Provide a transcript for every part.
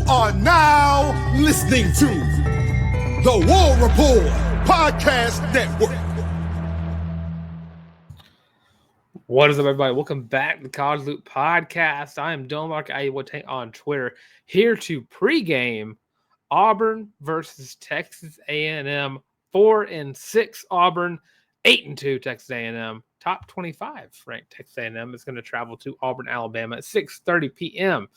are now listening to the War Report Podcast Network. What is up, everybody? Welcome back to the College Loop Podcast. I am Larck. I will take on Twitter here to pregame Auburn versus Texas A&M. 4-6 Auburn, 8-2 Texas A&M. Top 25 ranked Texas A&M is going to travel to Auburn, Alabama at 6:30 p.m.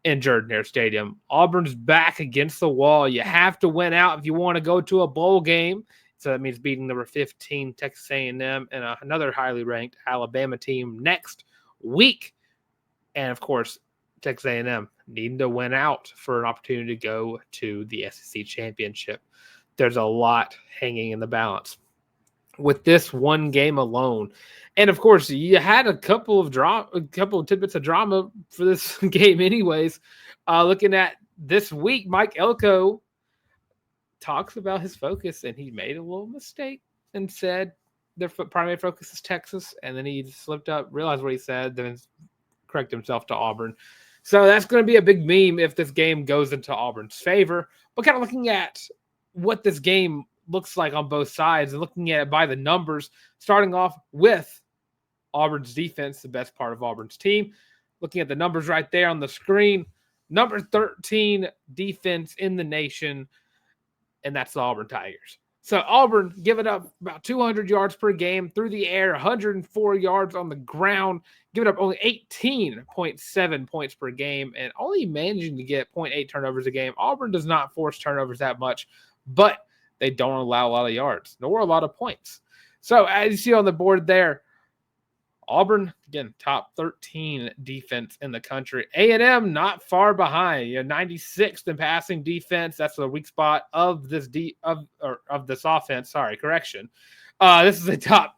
in Jordan-Hare Stadium. Auburn's back against the wall. You have to win out if you want to go to a bowl game. So that means beating number 15 Texas A&M and another highly ranked Alabama team next week. And, of course, Texas A&M needing to win out for an opportunity to go to the SEC championship. There's a lot hanging in the balance with this one game alone. And, of course, you had a couple of tidbits of drama for this game anyways. Looking at this week, Mike Elko talks about his focus, and he made a little mistake and said their primary focus is Texas, and then he slipped up, realized what he said, then corrected himself to Auburn. So that's going to be a big meme if this game goes into Auburn's favor. But kind of looking at what this game looks like on both sides and looking at it by the numbers, starting off with Auburn's defense, the best part of Auburn's team. Looking at the numbers right there on the screen, number 13 defense in the nation, and that's the Auburn Tigers. So Auburn giving up about 200 yards per game through the air, 104 yards on the ground, giving up only 18.7 points per game, and only managing to get 0.8 turnovers a game. Auburn does not force turnovers that much, but they don't allow a lot of yards, nor a lot of points. So as you see on the board there, Auburn, again, top 13 defense in the country. A&M not far behind. 96th in passing defense. That's the weak spot of this of this offense. Sorry, correction. This is the top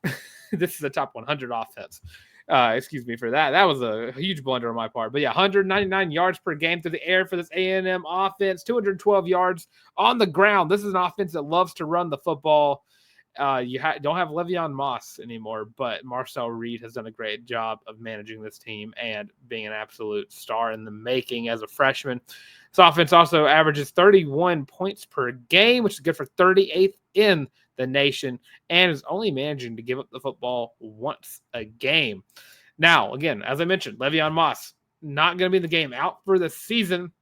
100 offense. Excuse me for that. That was a huge blunder on my part. But yeah, 199 yards per game through the air for this A&M offense. 212 yards on the ground. This is an offense that loves to run the football. You don't have Le'Veon Moss anymore, but Marcel Reed has done a great job of managing this team and being an absolute star in the making as a freshman. This offense also averages 31 points per game, which is good for 38th in the nation, and is only managing to give up the football once a game. Now, again, as I mentioned, Le'Veon Moss not going to be in the game, out for the season,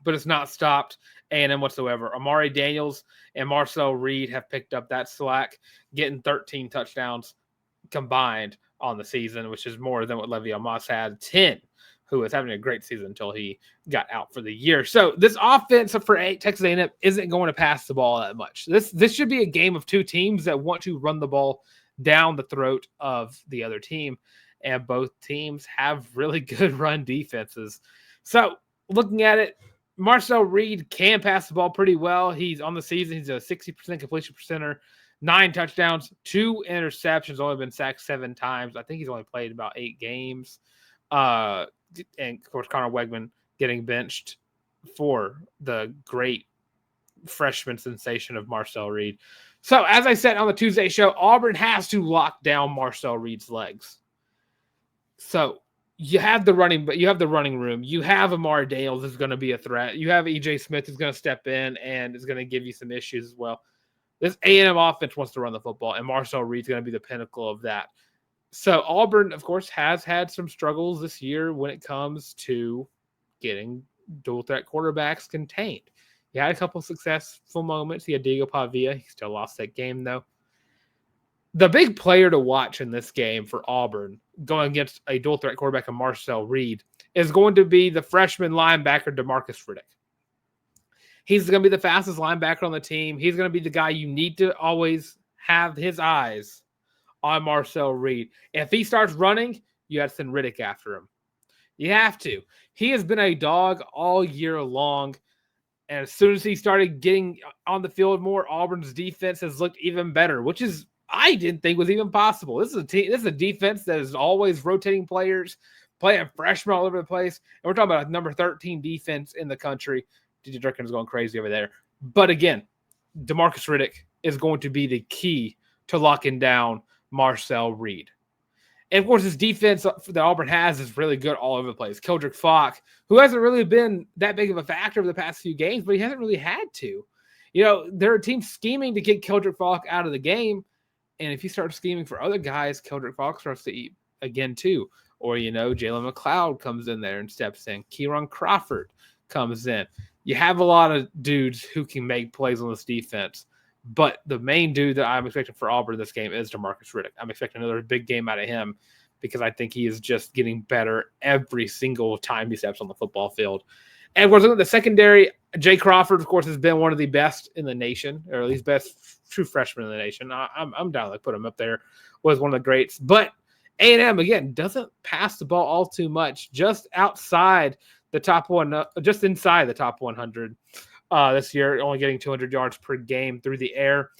but it's not stopped A&M whatsoever. Amari Daniels and Marcel Reed have picked up that slack, getting 13 touchdowns combined on the season, which is more than what Le'Veon Moss had, 10, who was having a great season until he got out for the year. So this offense for Texas A&M isn't going to pass the ball that much. This should be a game of two teams that want to run the ball down the throat of the other team, and both teams have really good run defenses. So looking at it, Marcel Reed can pass the ball pretty well. He's on the season. He's a 60% completion percenter, 9 touchdowns, 2 interceptions, only been sacked 7 times. I think he's only played about 8 games. And, of course, Connor Wegman getting benched for the great freshman sensation of Marcel Reed. So, as I said on the Tuesday show, Auburn has to lock down Marcel Reed's legs. So, you have the running room. You have Amari Daniels who's going to be a threat. You have E.J. Smith who's going to step in and is going to give you some issues as well. This A&M offense wants to run the football, and Marcel Reed's going to be the pinnacle of that. So Auburn, of course, has had some struggles this year when it comes to getting dual threat quarterbacks contained. He had a couple of successful moments. He had Diego Pavia. He still lost that game, though. The big player to watch in this game for Auburn, going against a dual threat quarterback of Marcel Reed, is going to be the freshman linebacker DeMarcus Riddick. He's going to be the fastest linebacker on the team. He's going to be the guy you need to always have his eyes on Marcel Reed. If he starts running, you have to send Riddick after him. You have to. He has been a dog all year long. And as soon as he started getting on the field more, Auburn's defense has looked even better, which is I didn't think was even possible. This is a defense that is always rotating players, playing freshmen all over the place. And we're talking about a number 13 defense in the country. DJ Durkin is going crazy over there. But again, DeMarcus Riddick is going to be the key to locking down Marcel Reed. And, of course, this defense that Auburn has is really good all over the place. Keldrick Falk, who hasn't really been that big of a factor over the past few games, but he hasn't really had to. There are teams scheming to get Keldrick Falk out of the game. And if you start scheming for other guys, Keldrick Falk starts to eat again too. Or, Jalen McLeod comes in there and steps in. Kieran Crawford comes in. You have a lot of dudes who can make plays on this defense. But the main dude that I'm expecting for Auburn this game is DeMarcus Riddick. I'm expecting another big game out of him because I think he is just getting better every single time he steps on the football field. And we're looking at the secondary. Jay Crawford, of course, has been one of the best in the nation, or at least best true freshman in the nation. I'm down to put him up there. Was one of the greats. But A&M, again, doesn't pass the ball all too much. Just outside the top one, just inside the top 100 this year, only getting 200 yards per game through the air.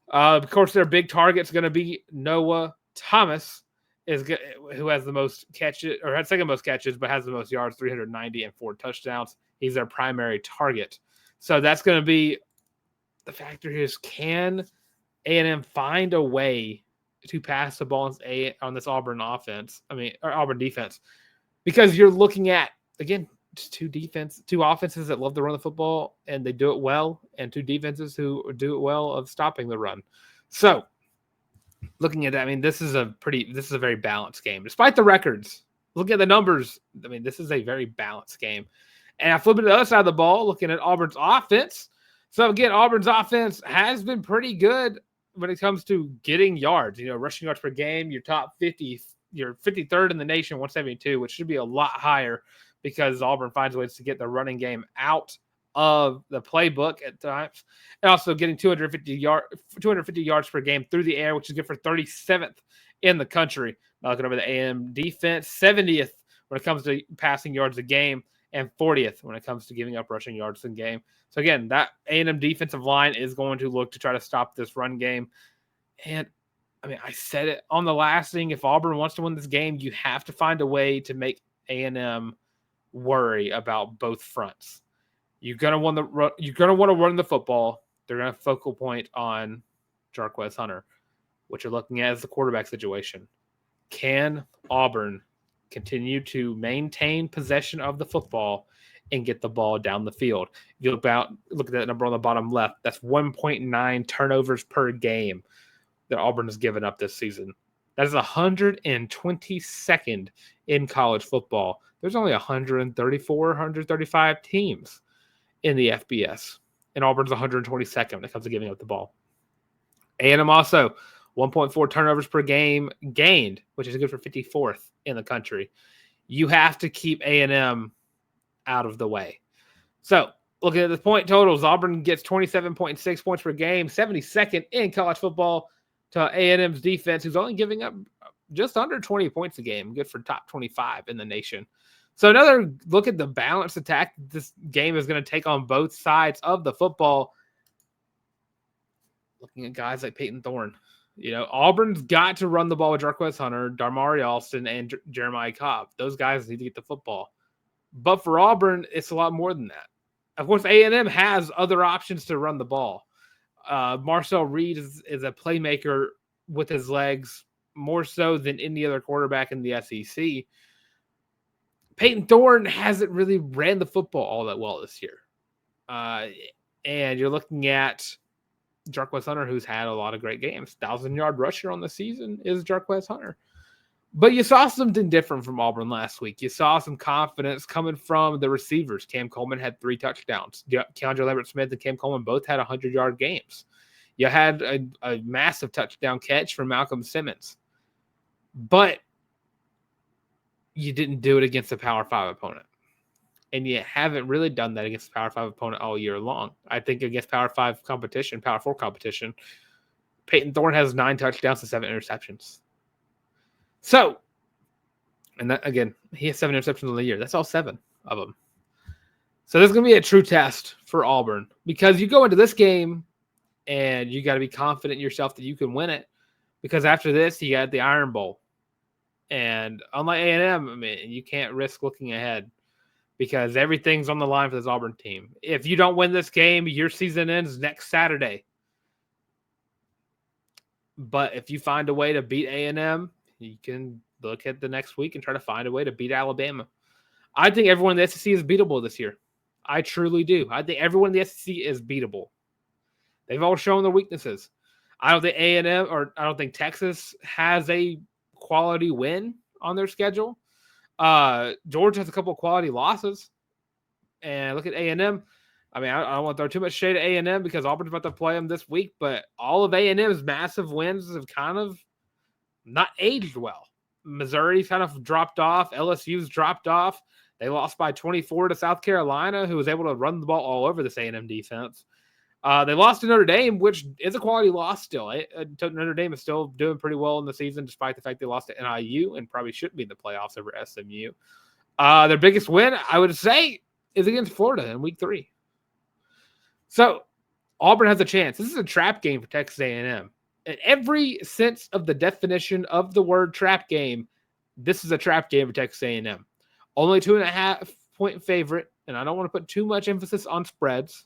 Of course, their big target's going to be Noah Thomas, who has the most catches, or had second most catches, but has the most yards, 390 and 4 touchdowns. He's their primary target. So that's going to be the factor here is, can A&M find a way to pass the ball on this Auburn offense? Or Auburn defense, because you're looking at, again, just two offenses that love to run the football and they do it well, and two defenses who do it well of stopping the run. So looking at that, this is a very balanced game. Despite the records, look at the numbers. This is a very balanced game. And I flip it to the other side of the ball, looking at Auburn's offense. So again, Auburn's offense has been pretty good when it comes to getting yards. Rushing yards per game, your top 50, you're 53rd in the nation, 172, which should be a lot higher because Auburn finds ways to get the running game out of the playbook at times, and also getting 250 yards per game through the air, which is good for 37th in the country. Now looking over the A&M defense, 70th when it comes to passing yards a game, and 40th when it comes to giving up rushing yards in game. So again, that A&M defensive line is going to look to try to stop this run game. And I said it on the last thing, if Auburn wants to win this game, you have to find a way to make A&M worry about both fronts. You're gonna want to run the football. They're gonna focal point on Jarquez Hunter. What you're looking at is the quarterback situation. Can Auburn continue to maintain possession of the football and get the ball down the field? If you look at that number on the bottom left, that's 1.9 turnovers per game that Auburn has given up this season. That is 122nd in college football. There's only 134, 135 teams in the FBS, and Auburn's 122nd when it comes to giving up the ball. A&M also 1.4 turnovers per game gained, which is good for 54th in the country. You have to keep A&M out of the way. So looking at the point totals, Auburn gets 27.6 points per game, 72nd in college football to A&M's defense, who's only giving up just under 20 points a game, good for top 25 in the nation. So another look at the balanced attack this game is going to take on both sides of the football. Looking at guys like Payton Thorne. Auburn's got to run the ball with Jarquez Hunter, Darmari Alston, and Jeremiah Cobb. Those guys need to get the football. But for Auburn, it's a lot more than that. Of course, A&M has other options to run the ball. Marcel Reed is a playmaker with his legs, more so than any other quarterback in the SEC. Payton Thorne hasn't really ran the football all that well this year. And you're looking at Jarquez Hunter, who's had a lot of great games. 1,000-yard rusher on the season is Jarquez Hunter. But you saw something different from Auburn last week. You saw some confidence coming from the receivers. Cam Coleman had 3 touchdowns. Keandre Lambert-Smith and Cam Coleman both had 100-yard games. You had a massive touchdown catch from Malcolm Simmons. But you didn't do it against a Power 5 opponent. And you haven't really done that against a Power 5 opponent all year long. I think against Power 5 competition, Power 4 competition, Payton Thorne has 9 touchdowns and 7 interceptions. So, and that, again, he has 7 interceptions in the year. That's all 7 of them. So this is going to be a true test for Auburn, because you go into this game and you got to be confident in yourself that you can win it, because after this, you got the Iron Bowl. And unlike A&M, you can't risk looking ahead, because everything's on the line for this Auburn team. If you don't win this game, your season ends next Saturday. But if you find a way to beat A&M, you can look at the next week and try to find a way to beat Alabama. I think everyone in the SEC is beatable this year. I truly do. I think everyone in the SEC is beatable. They've all shown their weaknesses. I don't think A&M or I don't think Texas has a quality win on their schedule. Georgia has a couple of quality losses. And look at A&M. I mean, I don't want to throw too much shade at A&M because Auburn's about to play them this week, but all of A&M's massive wins have kind of not aged well. Missouri's kind of dropped off. LSU's dropped off. They lost by 24 to South Carolina, who was able to run the ball all over this A&M defense. They lost to Notre Dame, which is a quality loss still. Notre Dame is still doing pretty well in the season, despite the fact they lost to NIU and probably shouldn't be in the playoffs over SMU. Their biggest win, I would say, is against Florida in week 3. So Auburn has a chance. This is a trap game for Texas A&M. In every sense of the definition of the word trap game, this is a trap game for Texas A&M. Only 2.5-point favorite, and I don't want to put too much emphasis on spreads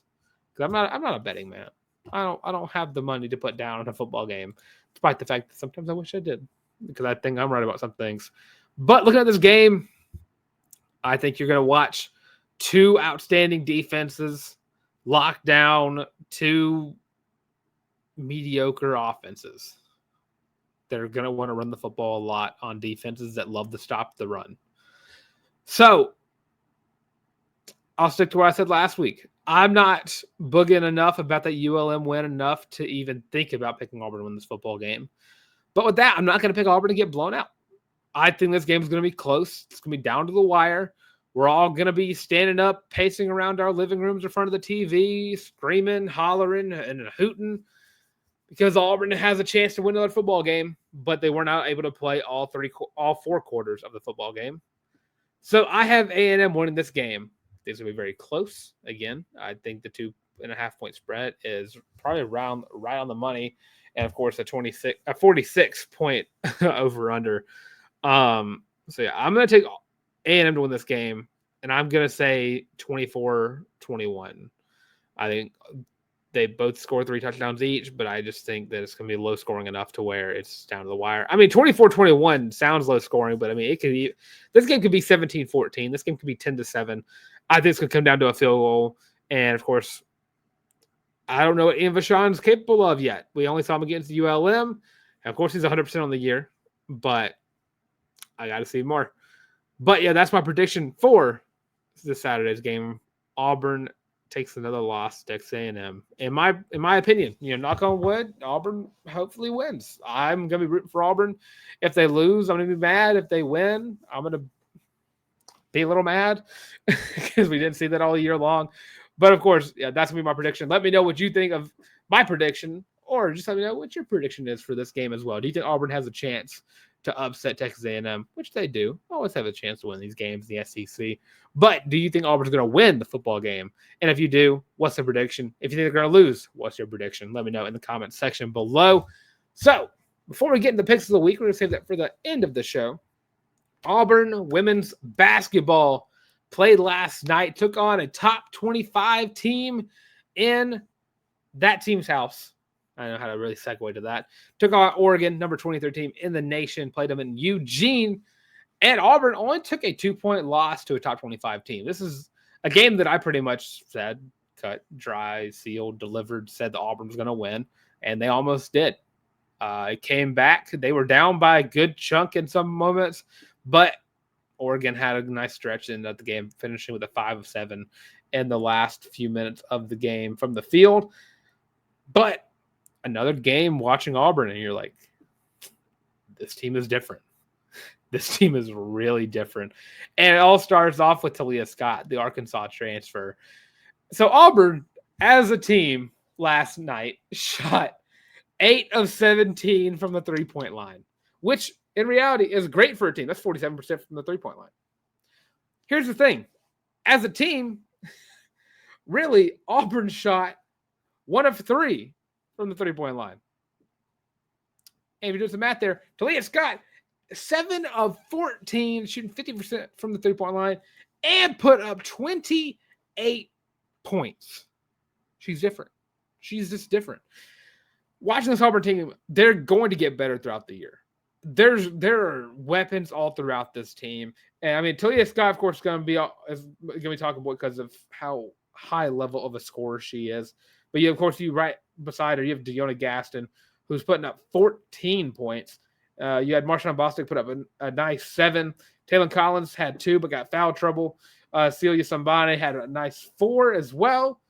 because I'm not a betting man. I don't have the money to put down on a football game, despite the fact that sometimes I wish I did because I think I'm right about some things. But looking at this game, I think you're going to watch two outstanding defenses lock down two mediocre offenses that are going to want to run the football a lot on defenses that love to stop the run. So I'll stick to what I said last week. I'm not booging enough about that ULM win enough to even think about picking Auburn to win this football game. But with that, I'm not going to pick Auburn to get blown out. I think this game is going to be close. It's going to be down to the wire. We're all going to be standing up, pacing around our living rooms in front of the TV, screaming, hollering, and hooting because Auburn has a chance to win another football game, but they were not able to play all 4 quarters of the football game. So I have A&M winning this game. It's going to be very close. Again, I think the 2.5-point spread is probably right on the money, and of course a 46-point over/under. So yeah, I'm going to take A&M to win this game, and I'm going to say 24-21. I think they both score 3 touchdowns each, but I just think that it's going to be low scoring enough to where it's down to the wire. I mean, 24-21 sounds low scoring, but I mean, this game could be 17-14. This game could be 10-7. I think it's going to come down to a field goal. And of course, I don't know what Ian Vachon's capable of yet. We only saw him against ULM. And of course, he's 100% on the year, but I got to see more. But yeah, that's my prediction for this Saturday's game. Auburn takes another loss to Texas A&M. In my opinion, knock on wood, Auburn hopefully wins. I'm gonna be rooting for Auburn. If they lose, I'm gonna be mad. If they win, I'm gonna be a little mad because we didn't see that all year long. But of course, yeah, that's gonna be my prediction. Let me know what you think of my prediction, or just let me know what your prediction is for this game as well. Do you think Auburn has a chance to upset Texas A&M, which they do? Always have a chance to win these games in the SEC. But do you think Auburn's going to win the football game? And if you do, what's the prediction? If you think they're going to lose, what's your prediction? Let me know in the comment section below. So before we get into the picks of the week, we're going to save that for the end of the show. Auburn women's basketball played last night, took on a top 25 team in that team's house. I don't know how to really segue to that. Took on Oregon, number 23 team in the nation, played them in Eugene. And Auburn only took a 2-point loss to a top 25 team. This is a game that I pretty much said, cut, dry, sealed, delivered, said the Auburn was going to win. And they almost did. It came back. They were down by a good chunk in some moments. But Oregon had a nice stretch in the game, finishing with a 5 of 7 in the last few minutes of the game from the field. But another game watching Auburn, and you're like, this team is different. This team is really different. And it all starts off with Talia Scott, the Arkansas transfer. So Auburn, as a team, last night shot 8 of 17 from the 3-point line, which in reality is great for a team. That's 47% from the 3-point line. Here's the thing. As a team, really, Auburn shot 1 of 3 from the 3-point line. And if you do some math there, Talia Scott, 7 of 14, shooting 50% from the 3-point line, and put up 28 points. She's different. She's just different. Watching this Auburn team, they're going to get better throughout the year. there are weapons all throughout this team. And I mean, Talia Scott, of course, is going to be talking about because of how high level of a scorer she is. But you, of course, you right beside her, you have Deona Gaston, who's putting up 14 points. You had Marshawn Bostic put up a nice 7. Taylor Collins had 2, but got foul trouble. Celia Sambane had a nice 4 as well.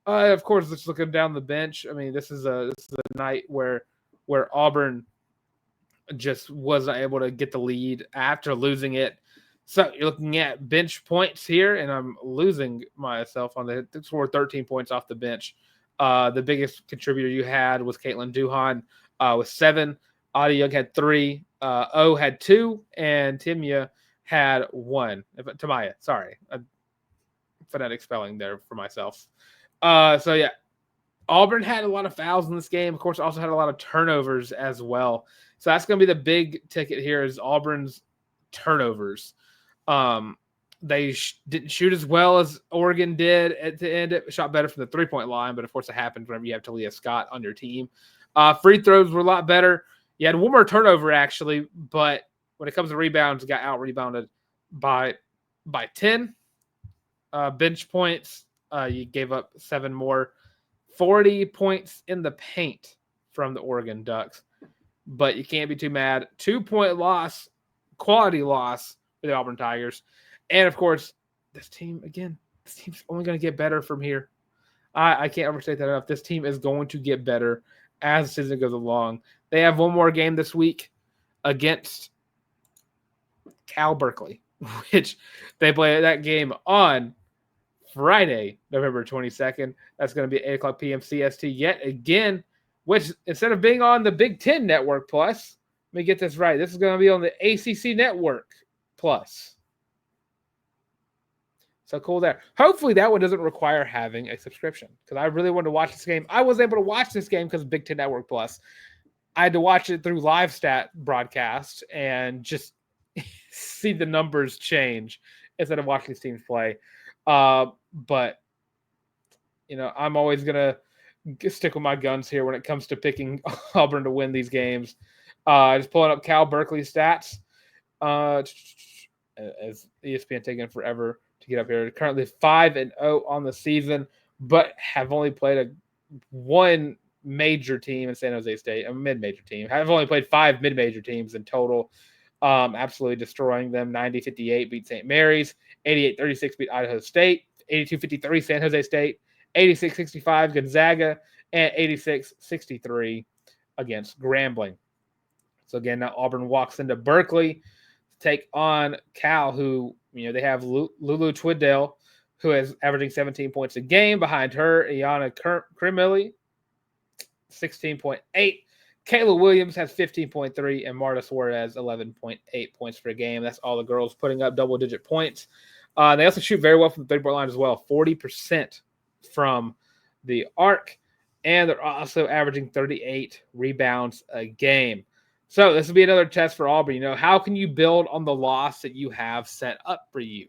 Of course, just looking down the bench, I mean, this is a night where Auburn just wasn't able to get the lead after losing it. So you're looking at bench points here, and I'm losing myself on the score 13 points off the bench. The biggest contributor you had was Caitlin Duhan with 7. Audie Young had 3. O had 2, and Timya had 1. Tamaya, sorry. Phonetic spelling there for myself. So, yeah, Auburn had a lot of fouls in this game. Of course, also had a lot of turnovers as well. So that's going to be the big ticket here is Auburn's turnovers. They didn't shoot as well as Oregon did at the end. It shot better from the three-point line, but of course it happens whenever you have Talia Scott on your team. Free throws were a lot better. You had one more turnover, actually, but when it comes to rebounds, got out-rebounded by 10. Bench points, you gave up 7 more. 40 points in the paint from the Oregon Ducks. But you can't be too mad. 2-point loss, quality loss for the Auburn Tigers. And, of course, this team's only going to get better from here. I can't overstate that enough. This team is going to get better as the season goes along. They have one more game this week against Cal Berkeley, which they play that game on Friday, November 22nd. That's going to be 8 o'clock p.m. CST yet again, which instead of being on the Big Ten Network Plus, let me get this right. This is going to be on the ACC Network Plus. So cool there. Hopefully that one doesn't require having a subscription because I really wanted to watch this game. I was able to watch this game because of Big Ten Network Plus. I had to watch it through live stat broadcast and just see the numbers change instead of watching these teams play. But, you know, I'm always going to stick with my guns here when it comes to picking Auburn to win these games. Just pulling up Cal Berkeley stats. As ESPN taking forever to get up here. Currently 5-0 on the season, but have only played one major team in San Jose State, a mid-major team. Have only played 5 mid-major teams in total. Absolutely destroying them. 90-58 beat St. Mary's. 88-36 beat Idaho State. 82-53 San Jose State. 86-65 Gonzaga. And 86-63 against Grambling. So again, now Auburn walks into Berkeley to take on Cal, who, you know, they have Lulu Twiddale, who is averaging 17 points a game. Behind her, Iana Krimili, 16.8. Kayla Williams has 15.3, and Marta Suarez, 11.8 points per game. That's all the girls putting up double-digit points. They also shoot very well from the three-point line as well, 40% from the arc, and they're also averaging 38 rebounds a game. So this will be another test for Auburn. You know, how can you build on the loss that you have set up for you?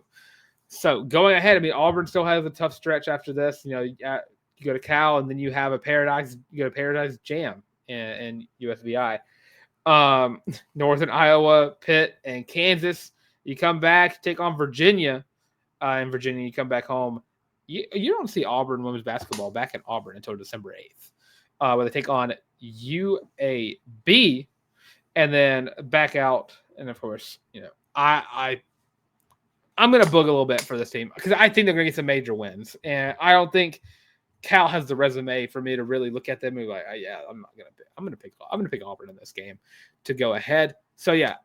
So going ahead, I mean, Auburn still has a tough stretch after this. You know, you go to Cal, and then you have Paradise Jam and USVI. Northern Iowa, Pitt, and Kansas. You come back, take on Virginia. In Virginia, you come back home. You don't see Auburn women's basketball back in Auburn until December 8th. Where they take on UAB. And then back out, and of course, you know, I'm going to book a little bit for this team because I think they're going to get some major wins, and I don't think Cal has the resume for me to really look at them and be like, oh, yeah, I'm going to pick Auburn in this game to go ahead. So yeah,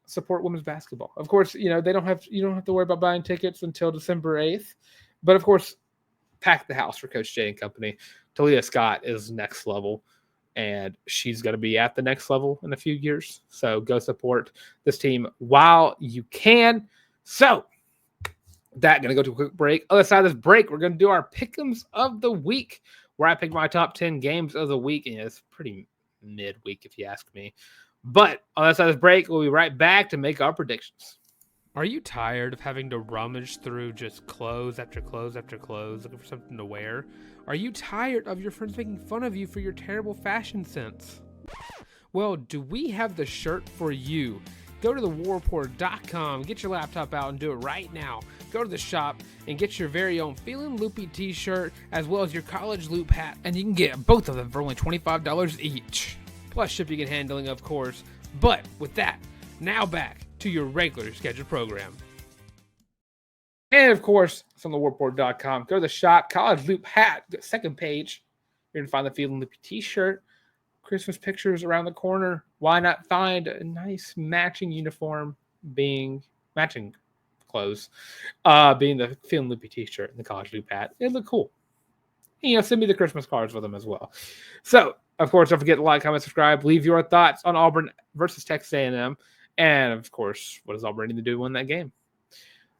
support women's basketball. Of course, you know, you don't have to worry about buying tickets until December 8th, but of course, pack the house for Coach Jay and company. Talia Scott is next level. And she's going to be at the next level in a few years. So go support this team while you can. So that going to go to a quick break. Other side of this break, we're going to do our pick'ems of the week, where I pick my top 10 games of the week. And it's pretty mid-week if you ask me. But on the other side of this break, we'll be right back to make our predictions. Are you tired of having to rummage through just clothes after clothes after clothes, looking for something to wear? Are you tired of your friends making fun of you for your terrible fashion sense? Well, do we have the shirt for you? Go to thewarreport.com, get your laptop out and do it right now. Go to the shop and get your very own Feelin' Loopy t-shirt as well as your college loop hat, and you can get both of them for only $25 each. Plus shipping and handling, of course. But with that, now back to your regular scheduled program. And of course, it's on thewarreport.com. Go to the shop, college loop hat, second page. You're going to find the Feelin' Loopy t-shirt. Christmas pictures around the corner. Why not find a nice matching uniform being matching clothes, being the Feelin' Loopy t-shirt and the college loop hat. It look cool. And, send me the Christmas cards with them as well. So, of course, don't forget to like, comment, subscribe. Leave your thoughts on Auburn versus Texas A&M. And, of course, what does Auburn need to do to win that game?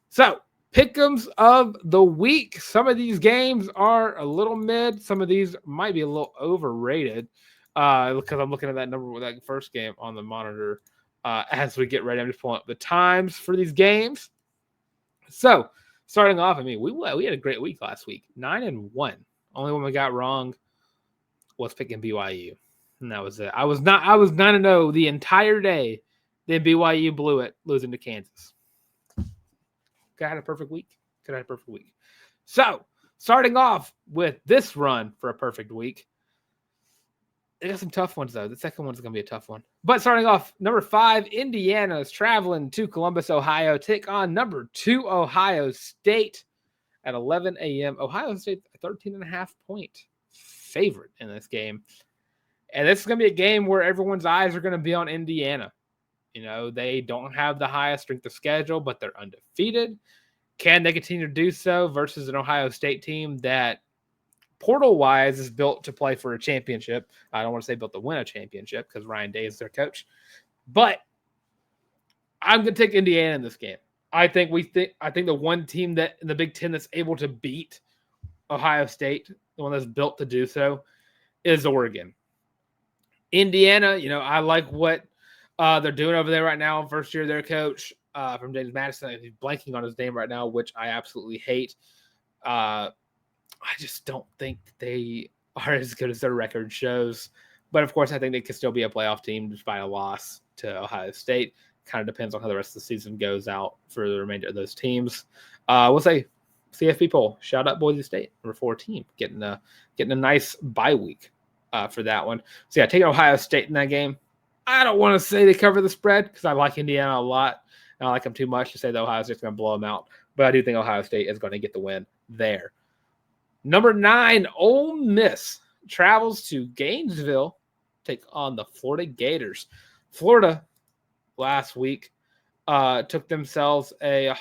So, pick'ems of the week. Some of these games are a little mid. Some of these might be a little overrated. Because I'm looking at that number with that first game on the monitor as we get ready. I'm just pulling up the times for these games. So, starting off, we had a great week last week. 9-1. Only one we got wrong was picking BYU. And that was it. I was 9-0 the entire day. Then BYU blew it, losing to Kansas. Could have had a perfect week. So, starting off with this run for a perfect week. They got some tough ones, though. The second one's going to be a tough one. But starting off, number 5, Indiana is traveling to Columbus, Ohio, take on number 2, Ohio State at 11 a.m. Ohio State, a 13.5-point favorite in this game. And this is going to be a game where everyone's eyes are going to be on Indiana. They don't have the highest strength of schedule, but they're undefeated. Can they continue to do so versus an Ohio State team that portal-wise is built to play for a championship? I don't want to say built to win a championship because Ryan Day is their coach. But I'm going to take Indiana in this game. I think the one team that in the Big Ten that's able to beat Ohio State, the one that's built to do so, is Oregon. Indiana, I like what they're doing over there right now. First year their coach from James Madison. He's blanking on his name right now, which I absolutely hate. I just don't think they are as good as their record shows. But, of course, I think they could still be a playoff team despite a loss to Ohio State. Kind of depends on how the rest of the season goes out for the remainder of those teams. We'll say CFP poll. Shout out Boise State, number 4 team, getting a nice bye week for that one. So, yeah, take Ohio State in that game. I don't want to say they cover the spread because I like Indiana a lot. I don't like them too much to say that Ohio State's going to blow them out. But I do think Ohio State is going to get the win there. Number 9, Ole Miss travels to Gainesville, take on the Florida Gators. Florida last week took themselves got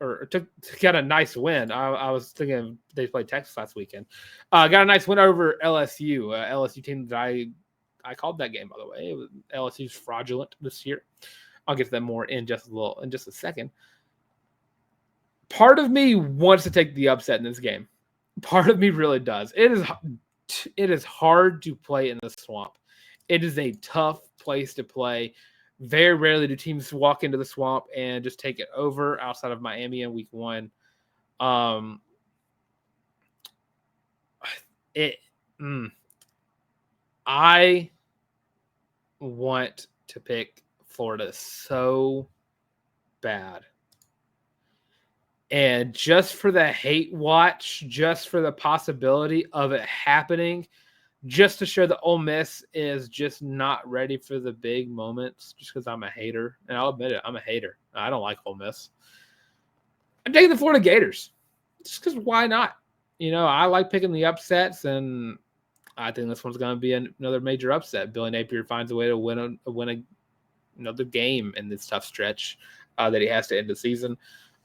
a nice win. I was thinking they played Texas last weekend. Got a nice win over LSU. LSU team that I called that game, by the way. LSU's fraudulent this year. I'll get to that more in just a second. Part of me wants to take the upset in this game. Part of me really does. It is hard to play in the swamp. It is a tough place to play. Very rarely do teams walk into the swamp and just take it over outside of Miami in week 1. I want to pick Florida so bad. And just for the hate watch, just for the possibility of it happening, just to show that Ole Miss is just not ready for the big moments, just because I'm a hater. And I'll admit it, I'm a hater. I don't like Ole Miss. I'm taking the Florida Gators. Just because why not? I like picking the upsets, and I think this one's going to be another major upset. Billy Napier finds a way to win another game in this tough stretch that he has to end the season.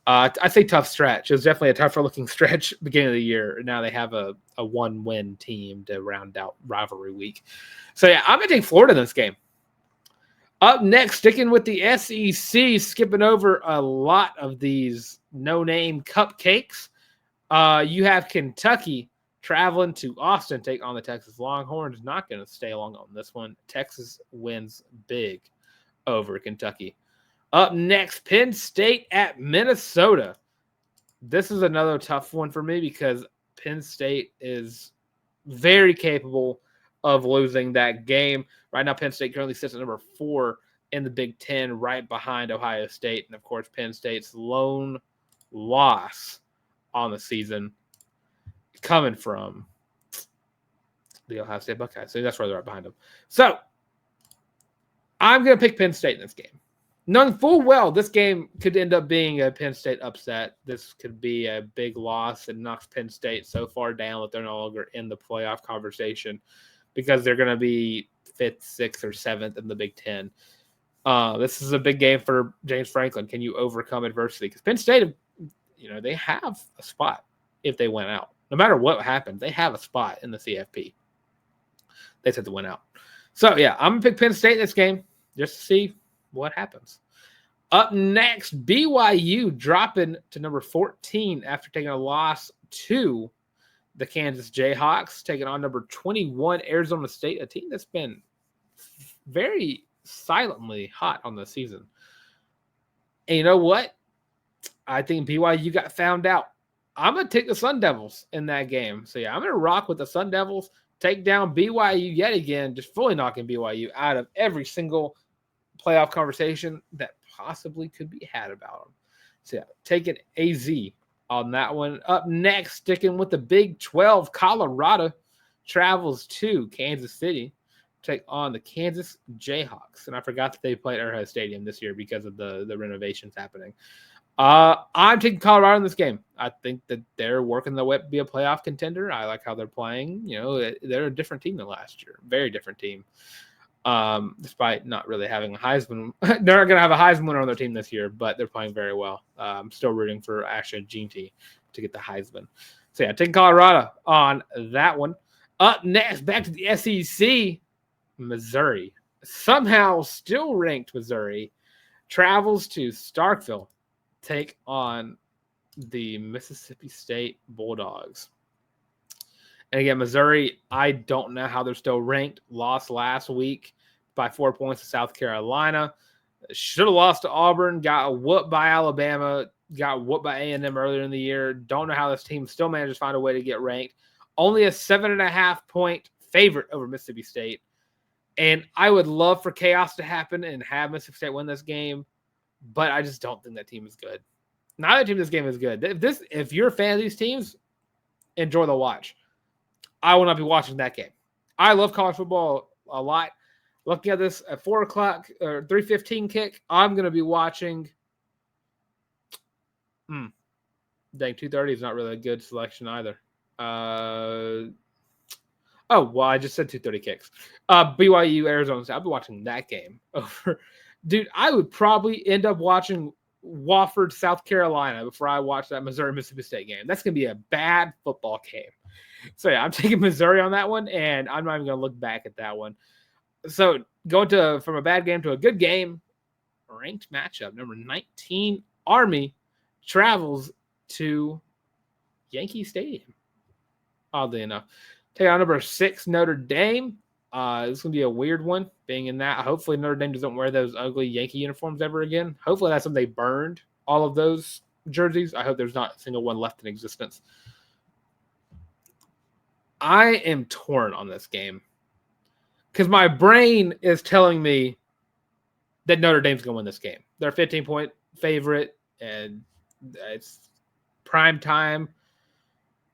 I say tough stretch. It was definitely a tougher looking stretch beginning of the year. Now they have a 1-win team to round out rivalry week. So, yeah, I'm going to take Florida in this game. Up next, sticking with the SEC, skipping over a lot of these no-name cupcakes. You have Kentucky traveling to Austin, take on the Texas Longhorns. Not going to stay long on this one. Texas wins big over Kentucky. Up next, Penn State at Minnesota. This is another tough one for me because Penn State is very capable, of losing that game. Right now, Penn State currently sits at number 4 in the Big Ten, right behind Ohio State. And, of course, Penn State's lone loss on the season coming from the Ohio State Buckeyes. So that's why they're right behind them. So I'm going to pick Penn State in this game. Knowing full well this game could end up being a Penn State upset. This could be a big loss and knocks Penn State so far down that they're no longer in the playoff conversation because they're going to be 5th, 6th, or 7th in the Big Ten. This is a big game for James Franklin. Can you overcome adversity? Because Penn State, they have a spot if they win out. No matter what happens, they have a spot in the CFP. They said to win out. So, yeah, I'm going to pick Penn State in this game just to see what happens. Up next, BYU dropping to number 14 after taking a loss to the Kansas Jayhawks, taking on number 21 Arizona State, a team that's been very silently hot on the season. And you know what? I think BYU got found out. I'm going to take the Sun Devils in that game. So, yeah, I'm going to rock with the Sun Devils, take down BYU yet again, just fully knocking BYU out of every single playoff conversation that possibly could be had about them. So, yeah, taking AZ on that one. Up next, sticking with the Big 12, Colorado travels to Kansas City to take on the Kansas Jayhawks. And I forgot that they played Arrowhead Stadium this year because of the renovations happening. I'm taking Colorado in this game. I think that they're working their way to be a playoff contender. I like how they're playing. They're a different team than last year. Very different team. Despite not really having a Heisman. They're not going to have a Heisman winner on their team this year, but they're playing very well. I'm still rooting for Asha Jeanty to get the Heisman. So, yeah, taking Colorado on that one. Up next, back to the SEC, Missouri. Somehow still ranked Missouri travels to Starkville, take on the Mississippi State Bulldogs. And again, Missouri, I don't know how they're still ranked. Lost last week by 4 points to South Carolina. Should have lost to Auburn. Got whooped by Alabama. Got whooped by A&M earlier in the year. Don't know how this team still manages to find a way to get ranked. Only a 7.5 point favorite over Mississippi State. And I would love for chaos to happen and have Mississippi State win this game, but I just don't think that team is good. Neither team in this game is good. If you're a fan of these teams, enjoy the watch. I will not be watching that game. I love college football a lot. Looking at this at 4 o'clock or 3:15 kick, I'm going to be watching. Dang, 2:30 is not really a good selection either. I just said 2:30 kicks. BYU, Arizona State. I'll be watching that game over. Dude, I would probably end up watching Wofford, South Carolina before I watch that Missouri-Mississippi State game. That's going to be a bad football game. So, yeah, I'm taking Missouri on that one, and I'm not even going to look back at that one. So, going from a bad game to a good game, ranked matchup. Number 19, Army travels to Yankee Stadium, oddly enough. Take on number 6, Notre Dame. This is going to be a weird one, being in that. Hopefully, Notre Dame doesn't wear those ugly Yankee uniforms ever again. Hopefully, that's when they burned all of those jerseys. I hope there's not a single one left in existence. I am torn on this game because my brain is telling me that Notre Dame's going to win this game. They're a 15-point favorite, and it's prime time.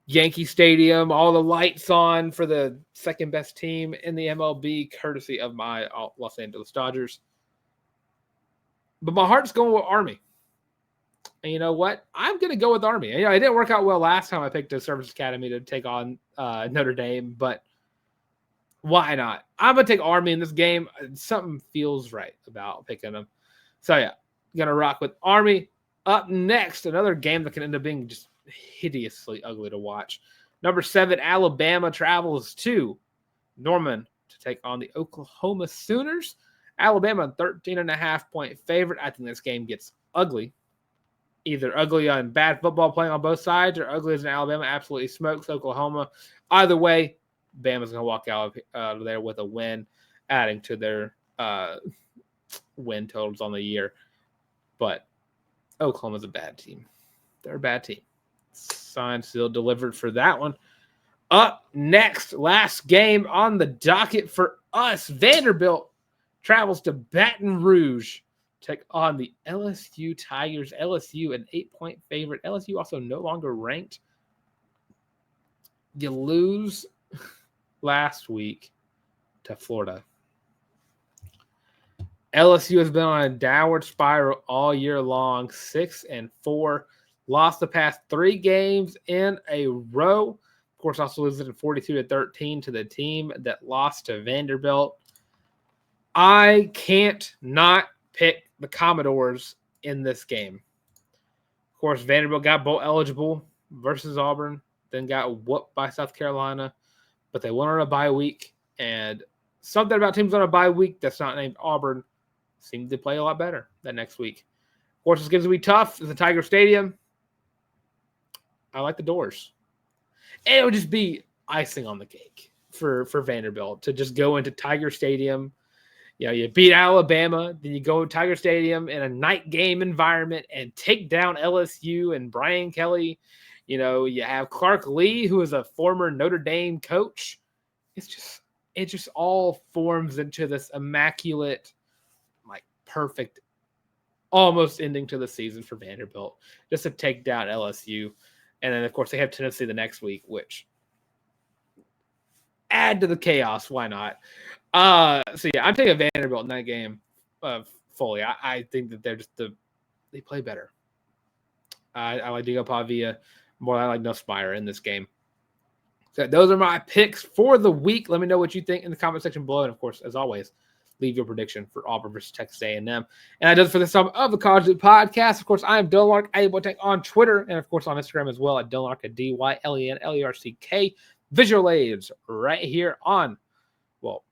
Yankee Stadium, all the lights on for the second best team in the MLB, courtesy of my Los Angeles Dodgers. But my heart's going with Army. And you know what? I'm going to go with Army. It didn't work out well last time I picked a Service Academy to take on Notre Dame, but why not? I'm going to take Army in this game. Something feels right about picking them. So, yeah, going to rock with Army. Up next, another game that can end up being just hideously ugly to watch. Number 7, Alabama travels to Norman to take on the Oklahoma Sooners. Alabama, 13.5 point favorite. I think this game gets ugly. Either ugly on bad football playing on both sides or ugly as an Alabama absolutely smokes Oklahoma. Either way, Bama's going to walk out of there with a win, adding to their win totals on the year. But Oklahoma's a bad team. They're a bad team. Signed, sealed, delivered for that one. Up next, last game on the docket for us. Vanderbilt travels to Baton Rouge, take on the LSU Tigers. LSU, an 8-point favorite. LSU also no longer ranked. You lose last week to Florida. LSU has been on a downward spiral all year long, 6-4. Lost the past 3 games in a row. Of course, also losing 42-13 to the team that lost to Vanderbilt. I can't not pick the Commodores in this game. Of course, Vanderbilt got bowl eligible versus Auburn, then got whooped by South Carolina, but they went on a bye week. And something about teams on a bye week that's not named Auburn seemed to play a lot better that next week. Of course, this game's going to be tough. It's a Tiger Stadium. I like the Doors. And it would just be icing on the cake for Vanderbilt to just go into Tiger Stadium. You know, you beat Alabama, then you go to Tiger Stadium in a night game environment and take down LSU and Brian Kelly. You know, you have Clark Lee, who is a former Notre Dame coach. It just all forms into this immaculate, like perfect, almost ending to the season for Vanderbilt, just to take down LSU. And then, of course, they have Tennessee the next week, which add to the chaos. Why not? So, yeah, I'm taking Vanderbilt in that game fully. I think that they're just they play better. I like Diego Pavia more than I like Nussmeier in this game. So those are my picks for the week. Let me know what you think in the comment section below. And, of course, as always, leave your prediction for Auburn versus Texas A&M. And that does it for this time of the College Loop Podcast. Of course, I am Dylan Larck, on Twitter, and, of course, on Instagram as well at Dylan Larck, DYLENLERCK. Visual aids right here on, well,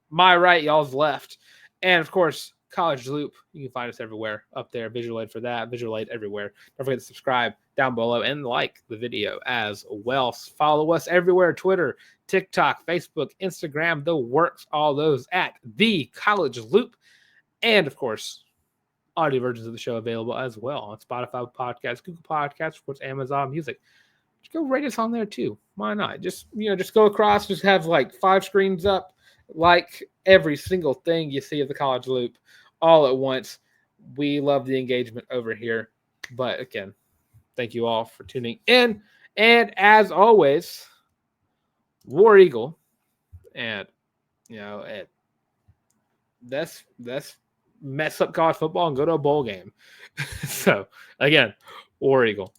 my right, y'all's left. And, of course, College Loop. You can find us everywhere up there. Visual aid for that. Visual aid everywhere. Don't forget to subscribe down below and like the video as well. Follow us everywhere. Twitter, TikTok, Facebook, Instagram, the works, all those at The College Loop. And, of course, audio versions of the show available as well on Spotify Podcasts, Google Podcasts, of course, Amazon Music. Just go rate us on there too. Why not? Just go across, just have like 5 screens up, like every single thing you see of the College Loop all at once. We love the engagement over here. But again, thank you all for tuning in. And as always, War Eagle. And let's mess up college football and go to a bowl game. So again, War Eagle.